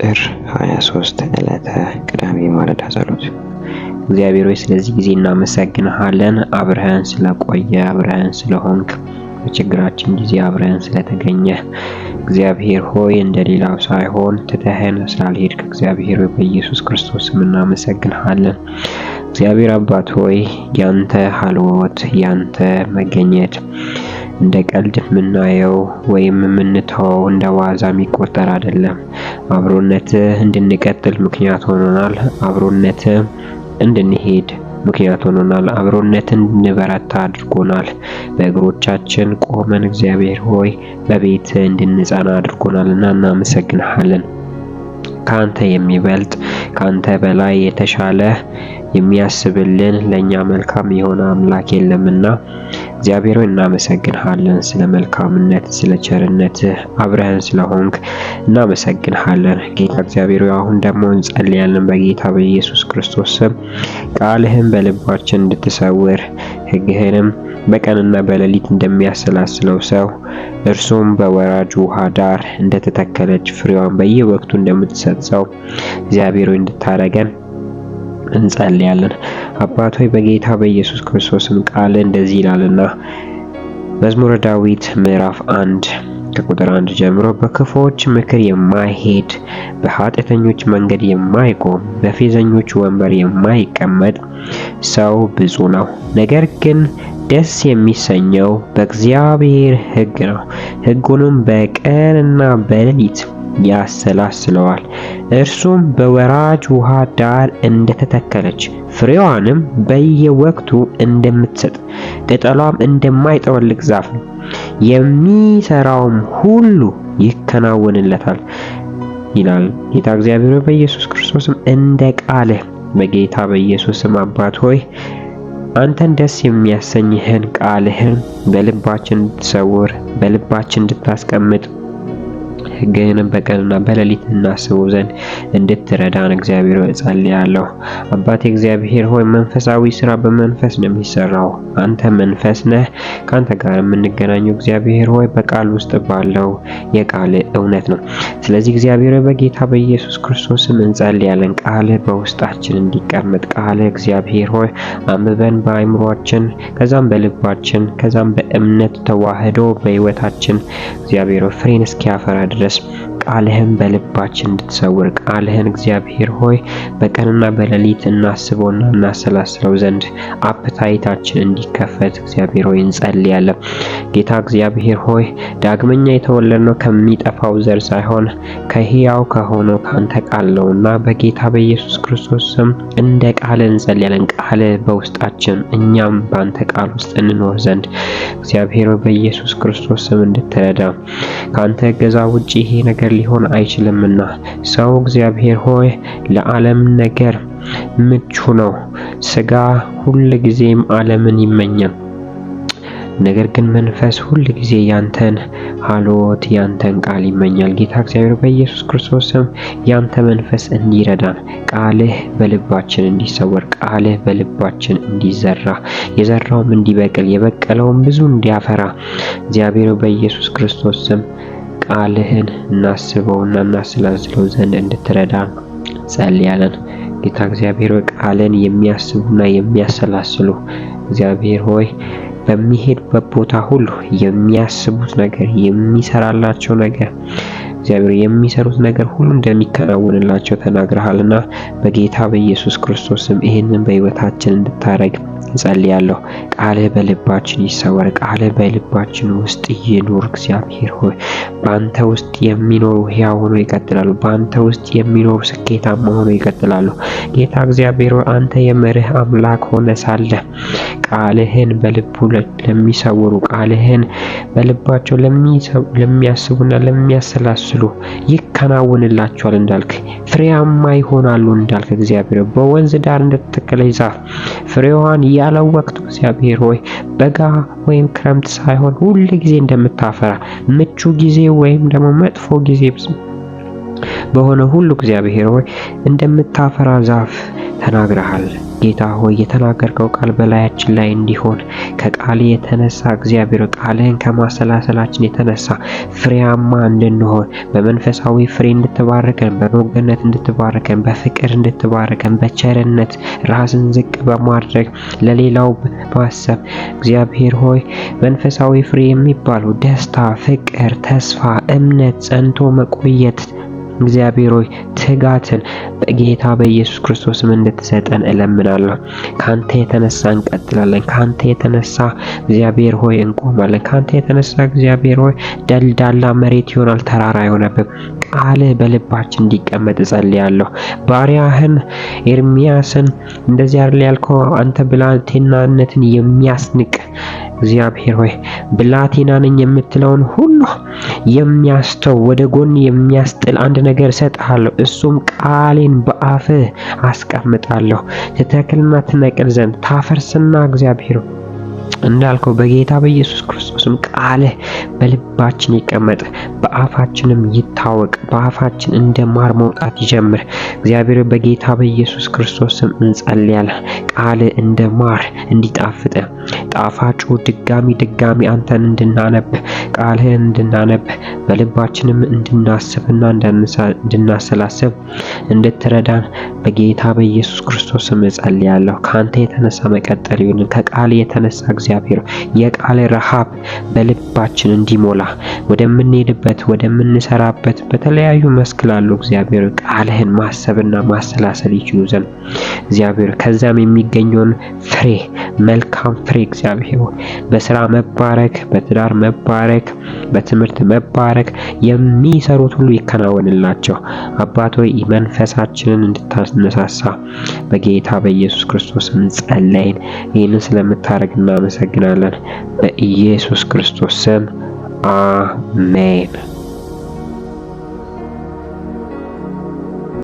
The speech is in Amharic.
ጥር 23 ዕለተ ቅዳሜ ማለዳ ጸሎት። እግዚአብሔር ሆይ ስለዚህ ጊዜ እናመሰግንሃለን። አብረህን ስለቆየ፣ አብረህን ስለሆንክ፣ በችግራችን ጊዜ አብረህን ስለተገኘ እግዚአብሔር ሆይ እንደሌላው ሳይሆን ትተኸን ስላልሄድክ እግዚአብሔር ሆይ በኢየሱስ ክርስቶስ ስም እናመሰግንሃለን። እግዚአብሔር አባት ሆይ ያንተ ሀልዎት ያንተ መገኘት እንደ ቀልድ የምናየው ወይም የምንተወው እንደ ዋዛ የሚቆጠር አይደለም። አብሮነትህ እንድንቀጥል ምክንያት ሆኖናል። አብሮነትህ እንድንሄድ ምክንያት ሆኖናል። አብሮነትን እንድንበረታ አድርጎናል። በእግሮቻችን ቆመን እግዚአብሔር ሆይ በቤት እንድንጸና አድርጎናልና እናመሰግንሃለን። ካንተ የሚበልጥ ካንተ በላይ የተሻለ የሚያስብልን ለኛ መልካም የሆነ አምላክ የለምና እግዚአብሔር ሆይ እናመሰግንሃለን። ስለ መልካምነት፣ ስለ ቸርነትህ አብረህን ስለሆንክ እናመሰግንሃለን። ጌታ እግዚአብሔር ሆይ አሁን ደግሞ እንጸልያለን በጌታ በኢየሱስ ክርስቶስ ስም ቃልህን በልባችን እንድትሰውር ሕግህንም በቀንና በሌሊት እንደሚያሰላስለው ሰው እርሱም በወራጅ ውሃ ዳር እንደተተከለች ፍሬዋን በየወቅቱ እንደምትሰጥ ሰው እግዚአብሔር ሆይ እንድታረገን እንጸልያለን። አባት ሆይ በጌታ በኢየሱስ ክርስቶስም ቃል እንደዚህ ይላልና መዝሙረ ዳዊት ምዕራፍ 1 ከቁጥር 1 ጀምሮ በክፉዎች ምክር የማይሄድ በኃጢአተኞች መንገድ የማይቆም በፌዘኞች ወንበር የማይቀመጥ ሰው ብፁዕ ነው። ነገር ግን ደስ የሚሰኘው በእግዚአብሔር ሕግ ነው፣ ሕጉንም በቀንና በሌሊት ያሰላስለዋል። እርሱም በወራጅ ውሃ ዳር እንደተተከለች ፍሬዋንም በየወቅቱ እንደምትሰጥ ቅጠሏም እንደማይጠወልግ ዛፍ ነው። የሚሰራውም ሁሉ ይከናወንለታል ይላል ጌታ እግዚአብሔር በኢየሱስ ክርስቶስም እንደ ቃልህ በጌታ በኢየሱስም አባት ሆይ አንተን ደስ የሚያሰኝህን ቃልህን በልባችን እንድትሰውር በልባችን እንድታስቀምጥ ሕግህንም በቀንና በሌሊት እናስበው ዘንድ እንድትረዳን እግዚአብሔር ሆይ እጸልያለሁ። አባቴ እግዚአብሔር ሆይ መንፈሳዊ ስራ በመንፈስ ነው የሚሰራው። አንተ መንፈስ ነህ። ካንተ ጋር የምንገናኘው እግዚአብሔር ሆይ በቃል ውስጥ ባለው የቃል እውነት ነው። ስለዚህ እግዚአብሔር ሆይ በጌታ በኢየሱስ ክርስቶስም እንጸልያለን። ቃልህ በውስጣችን እንዲቀመጥ ቃልህ እግዚአብሔር ሆይ አንብበን በአእምሯችን ከዛም በልባችን ከዛም በእምነት ተዋህዶ በሕይወታችን እግዚአብሔር ሆይ ፍሬን እስኪያፈራ ድረስ ቃልህን በልባችን እንድትሰውር ቃልህን እግዚአብሔር ሆይ በቀንና በሌሊት እናስበውና እናሰላስለው ዘንድ አፕታይታችን እንዲከፈት እግዚአብሔር ሆይ እንጸልያለን። ጌታ እግዚአብሔር ሆይ ዳግመኛ የተወለድነው ከሚጠፋው ዘር ሳይሆን ከሕያው ከሆነው ካንተ ቃል ነውና በጌታ በኢየሱስ ክርስቶስ ስም እንደ ቃል እንጸልያለን። ቃል በውስጣችን እኛም ባንተ ቃል ውስጥ እንኖር ዘንድ እግዚአብሔር ሆይ በኢየሱስ ክርስቶስ ስም እንድትረዳ ካንተ እገዛ ውጪ ይሄ ነገር ሊሆን አይችልምና ሰው እግዚአብሔር ሆይ ለዓለም ነገር ምቹ ነው። ስጋ ሁል ጊዜም ዓለምን ይመኛል። ነገር ግን መንፈስ ሁል ጊዜ ያንተን ሀልዎት ያንተን ቃል ይመኛል። ጌታ እግዚአብሔር በኢየሱስ ክርስቶስም ያንተ መንፈስ እንዲረዳን ቃልህ በልባችን እንዲሰወር ቃልህ በልባችን እንዲዘራ የዘራውም እንዲበቅል የበቀለውም ብዙ እንዲያፈራ እግዚአብሔር በኢየሱስ ክርስቶስም ቃልህን እናስበውና እናሰላስለው ዘንድ እንድትረዳን ጸልያለን። ጌታ እግዚአብሔር ሆይ ቃልን የሚያስቡና የሚያሰላስሉ እግዚአብሔር ሆይ በሚሄድበት ቦታ ሁሉ የሚያስቡት ነገር የሚሰራላቸው ነገር እግዚአብሔር የሚሰሩት ነገር ሁሉ እንደሚከናወንላቸው ተናግረሃልና በጌታ በኢየሱስ ክርስቶስም ይህንን በሕይወታችን እንድታረግ እንጸልያለሁ። ቃልህ በልባችን ይሰወር። ቃልህ በልባችን ውስጥ ይኑር። እግዚአብሔር ሆይ በአንተ ውስጥ የሚኖሩ ሕያው ሆነው ይቀጥላሉ። በአንተ ውስጥ የሚኖሩ ስኬታማ ሆነው ይቀጥላሉ። ጌታ እግዚአብሔር ሆይ አንተ የመርህ አምላክ ሆነ ሳለ ቃልህን በልቡ ለሚሰውሩ ቃልህን በልባቸው ለሚያስቡና ለሚያሰላስሉ ይከናወንላቸዋል እንዳልክ ፍሬያማ ይሆናሉ እንዳልክ እግዚአብሔር በወንዝ ዳር እንደተተከለች ዛፍ ፍሬዋን ያለ ወቅቱ እግዚአብሔር ሆይ በጋ ወይም ክረምት ሳይሆን ሁል ጊዜ እንደምታፈራ ምቹ ጊዜ ወይም ደግሞ መጥፎ ጊዜ በሆነ ሁሉ እግዚአብሔር ሆይ እንደምታፈራ ዛፍ ተናግረሃል። ጌታ ሆይ የተናገርከው ቃል በላያችን ላይ እንዲሆን ከቃል የተነሳ እግዚአብሔር ቃልህን ከማሰላሰላችን የተነሳ ፍሬያማ እንድንሆን በመንፈሳዊ ፍሬ እንድትባርከን፣ በበጎነት እንድትባርከን፣ በፍቅር እንድትባርከን፣ በቸርነት ራስን ዝቅ በማድረግ ለሌላው ማሰብ እግዚአብሔር ሆይ መንፈሳዊ ፍሬ የሚባሉ ደስታ፣ ፍቅር፣ ተስፋ፣ እምነት፣ ጸንቶ መቆየት እግዚአብሔር ሆይ ትጋትን በጌታ በኢየሱስ ክርስቶስም እንድትሰጠን እለምናለሁ። ካንተ የተነሳ እንቀጥላለን። ካንተ የተነሳ እግዚአብሔር ሆይ እንቆማለን። ካንተ የተነሳ እግዚአብሔር ሆይ ደልዳላ መሬት ይሆናል፣ ተራራ አይሆንብን። ቃልህ በልባችን እንዲቀመጥ እጸልያለሁ። ባሪያህን ኤርሚያስን እንደዚህ አይደል ያልከው? አንተ ብላቴናነትን የሚያስንቅ እግዚአብሔር ሆይ ብላቴና ነኝ የምትለውን ሁሉ የሚያስተው ወደ ጎን የሚያስጥል አንድ ነገር እሰጥሃለሁ። እሱም ቃሌን በአፍህ አስቀምጣለሁ። ትተክልና ትነቅል ዘንድ ታፈርስና እግዚአብሔር እንዳልከው በጌታ በኢየሱስ ክርስቶስም ቃልህ በልባችን ይቀመጥ፣ በአፋችንም ይታወቅ፣ በአፋችን እንደ ማር መውጣት ይጀምር። እግዚአብሔር በጌታ በኢየሱስ ክርስቶስም እንጸልያለን። ቃልህ እንደ ማር እንዲጣፍጥ ጣፋጩ ድጋሚ አንተን እንድናነብ ቃልህን እንድናነብ በልባችንም እንድናስብና እንድናሰላስብ እንድትረዳን በጌታ በኢየሱስ ክርስቶስም እጸልያለሁ። ካንተ የተነሳ መቀጠል ይሁን። ከቃል የተነሳ እግዚአብሔር የቃል ረሃብ በልባችን እንዲሞላ ወደምንሄድበት ወደምንሰራበት በተለያዩ መስክ ላሉ እግዚአብሔር ቃልህን ማሰብና ማሰላሰል ይችሉ ዘንድ እግዚአብሔር ከዛም የሚገኘውን ፍሬ መልካም ፍሬ እግዚአብሔር በስራ መባረክ፣ በትዳር መባረክ፣ በትምህርት መባረክ የሚሰሩት ሁሉ ይከናወንላቸው። አባት ሆይ መንፈሳችንን እንድታነሳሳ በጌታ በኢየሱስ ክርስቶስ ጸለይን። ይህንን ስለምታደርግ እናመሰግናለን። በኢየሱስ ክርስቶስ ስም አሜን።